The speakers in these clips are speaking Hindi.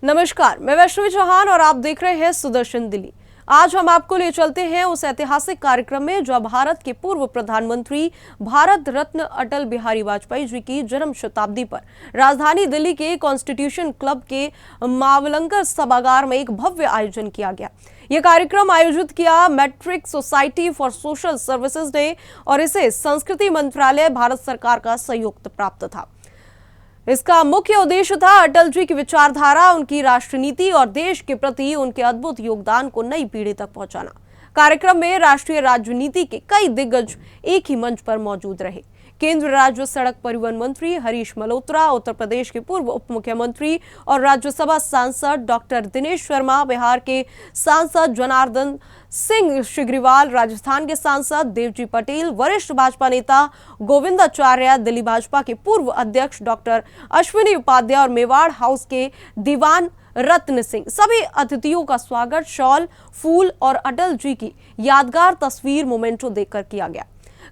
नमस्कार, मैं वैष्णवी चौहान और आप देख रहे हैं सुदर्शन दिल्ली। आज हम आपको ले चलते हैं उस ऐतिहासिक कार्यक्रम में जब भारत के पूर्व प्रधानमंत्री भारत रत्न अटल बिहारी वाजपेयी जी की जन्म शताब्दी पर राजधानी दिल्ली के कॉन्स्टिट्यूशन क्लब के मावलंकर सभागार में एक भव्य आयोजन किया गया। यह कार्यक्रम आयोजित किया matric society for social services ने और इसे संस्कृति मंत्रालय भारत सरकार का सहयोग प्राप्त था। इसका मुख्य उद्देश्य था अटल जी की विचारधारा, उनकी राष्ट्र नीति और देश के प्रति उनके अद्भुत योगदान को नई पीढ़ी तक पहुंचाना। कार्यक्रम में राष्ट्रीय राजनीति के कई दिग्गज एक ही मंच पर मौजूद रहे। केंद्र राज्य सड़क परिवहन मंत्री हरीश मल्होत्रा, उत्तर प्रदेश के पूर्व उप मुख्यमंत्री और राज्यसभा सांसद डॉक्टर दिनेश शर्मा, बिहार के सांसद जनार्दन सिंह सिग्रीवाल, राजस्थान के सांसद देवजी पटेल, वरिष्ठ भाजपा नेता गोविंदाचार्य, दिल्ली भाजपा के पूर्व अध्यक्ष डॉक्टर अश्विनी उपाध्याय और मेवाड़ हाउस के दीवान रत्न सिंह, सभी अतिथियों का स्वागत शॉल, फूल और अटल जी की यादगार तस्वीर मोमेंटो देकर किया गया।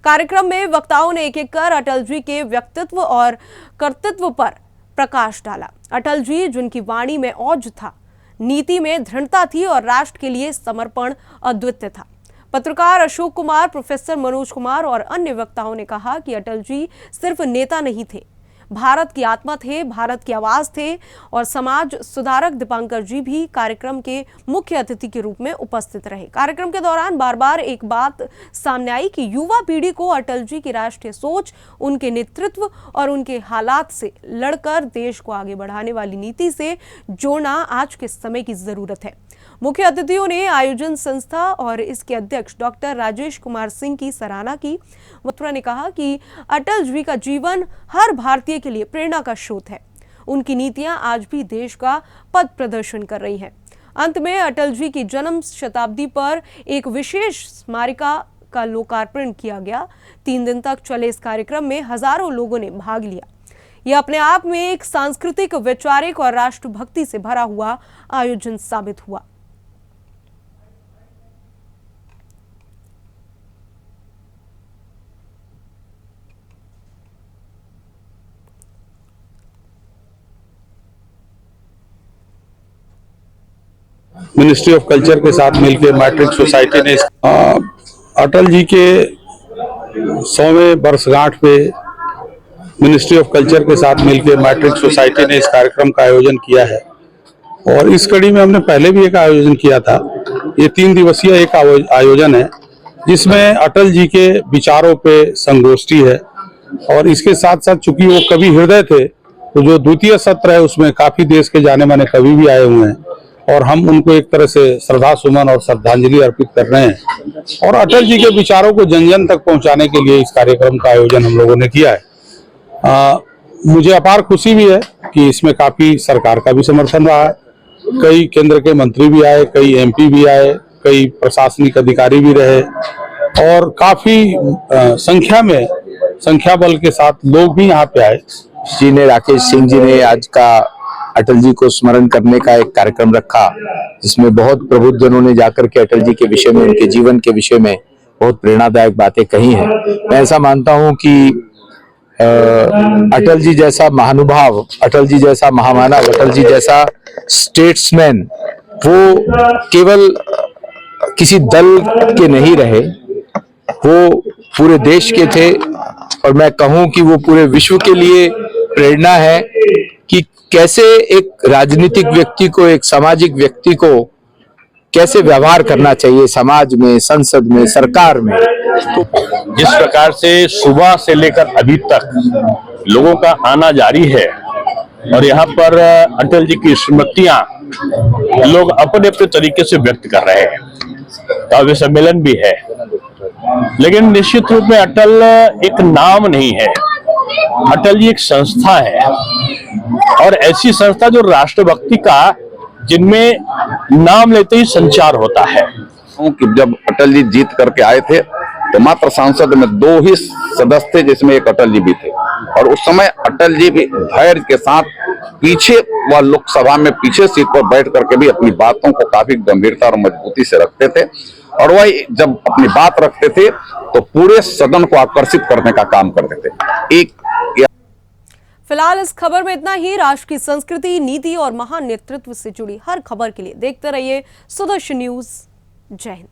कार्यक्रम में वक्ताओं ने एक एक कर अटल जी के व्यक्तित्व और कर्तृत्व पर प्रकाश डाला। अटल जी जिनकी वाणी में औज था, नीति में दृढ़ता थी और राष्ट्र के लिए समर्पण अद्वितीय था। पत्रकार अशोक कुमार, प्रोफेसर मनोज कुमार और अन्य वक्ताओं ने कहा कि अटल जी सिर्फ नेता नहीं थे, भारत की आत्मा थे, भारत की आवाज थे और समाज सुधारक दीपांकर जी भी कार्यक्रम के मुख्य अतिथि के रूप में उपस्थित रहे। कार्यक्रम के दौरान बार बार एक बात सामने आई कि युवा पीढ़ी को अटल जी की राष्ट्रीय सोच, उनके नेतृत्व और उनके हालात से लड़कर देश को आगे बढ़ाने वाली नीति से जोड़ना आज के समय की जरूरत है। मुख्य अतिथियों ने आयोजन संस्था और इसके अध्यक्ष डॉक्टर राजेश कुमार सिंह की सराहना की। मथुरा ने कहा कि अटल जी का जीवन हर भारतीय के लिए प्रेरणा का स्रोत है। उनकी नीतियां आज भी देश का पथ प्रदर्शन कर रही हैं। अंत में अटल जी की जन्म शताब्दी पर एक विशेष स्मारिका का लोकार्पण किया गया। 3 दिन तक चले इस कार्यक्रम में हजारों लोगों ने भाग लिया। यह अपने आप में एक सांस्कृतिक, वैचारिक और राष्ट्रभक्ति से भरा हुआ आयोजन साबित हुआ। मिनिस्ट्री ऑफ कल्चर के साथ मिलकर मैट्रिक सोसाइटी ने अटल जी के 100वें वर्षगांठ पे मिनिस्ट्री ऑफ कल्चर के साथ मिलकर मैट्रिक सोसाइटी ने इस कार्यक्रम का आयोजन किया है। और इस कड़ी में हमने पहले भी एक आयोजन किया था। ये 3 दिवसीय एक आयोजन है जिसमें अटल जी के विचारों पे संगोष्ठी है और इसके साथ साथ चूंकि वो कवि हृदय थे तो जो द्वितीय सत्र है उसमें काफी देश के जाने माने कवि भी आए हुए हैं और हम उनको एक तरह से श्रद्धा सुमन और श्रद्धांजलि अर्पित कर रहे हैं। और अटल जी के विचारों को जन जन तक पहुंचाने के लिए इस कार्यक्रम का आयोजन हम लोगों ने किया है। मुझे अपार खुशी भी है कि इसमें काफी सरकार का भी समर्थन रहा है। कई केंद्र के मंत्री भी आए, कई एमपी भी आए, कई प्रशासनिक अधिकारी भी रहे और काफी संख्या बल के साथ लोग भी यहाँ पे आए। जी ने, राकेश सिंह जी ने आज का अटल जी को स्मरण करने का एक कार्यक्रम रखा जिसमें बहुत प्रबुद्ध जनों ने जाकर के अटल जी के विषय में, उनके जीवन के विषय में बहुत प्रेरणादायक बातें कही हैं। मैं ऐसा मानता हूं कि अटल जी जैसा महानुभाव, अटल जी जैसा महामानव, अटल जी जैसा स्टेट्समैन वो केवल किसी दल के नहीं रहे, वो पूरे देश के थे और मैं कहूं कि वो पूरे विश्व के लिए प्रेरणा है कि कैसे एक राजनीतिक व्यक्ति को, एक सामाजिक व्यक्ति को कैसे व्यवहार करना चाहिए समाज में, संसद में, सरकार में। तो जिस प्रकार से सुबह से लेकर अभी तक लोगों का आना जारी है और यहाँ पर अटल जी की स्मृतियां लोग अपने अपने तरीके से व्यक्त कर रहे हैं, काव्य सम्मेलन भी है, लेकिन निश्चित रूप में अटल एक नाम नहीं है। अटल जी एक संस्था है और ऐसी संस्था जो राष्ट्रभक्ति का, जिनमें नाम लेते ही संचार होता है। कि जब अटल जी जीत करके आए थे तो मात्र सांसद में 2 ही सदस्य थे जिसमें एक अटल जी भी थे और उस समय अटल जी भी धैर्य के साथ पीछे वह लोकसभा में पीछे सीट पर बैठ करके भी अपनी बातों को काफी गंभीरता और मजबूती से रखते थे और वह जब अपनी बात रखते थे तो पूरे सदन को आकर्षित करने का काम करते थे। एक फिलहाल इस खबर में इतना ही। राष्ट्र की संस्कृति, नीति और महान नेतृत्व से जुड़ी हर खबर के लिए देखते रहिए सुदर्शन न्यूज। जय हिंद।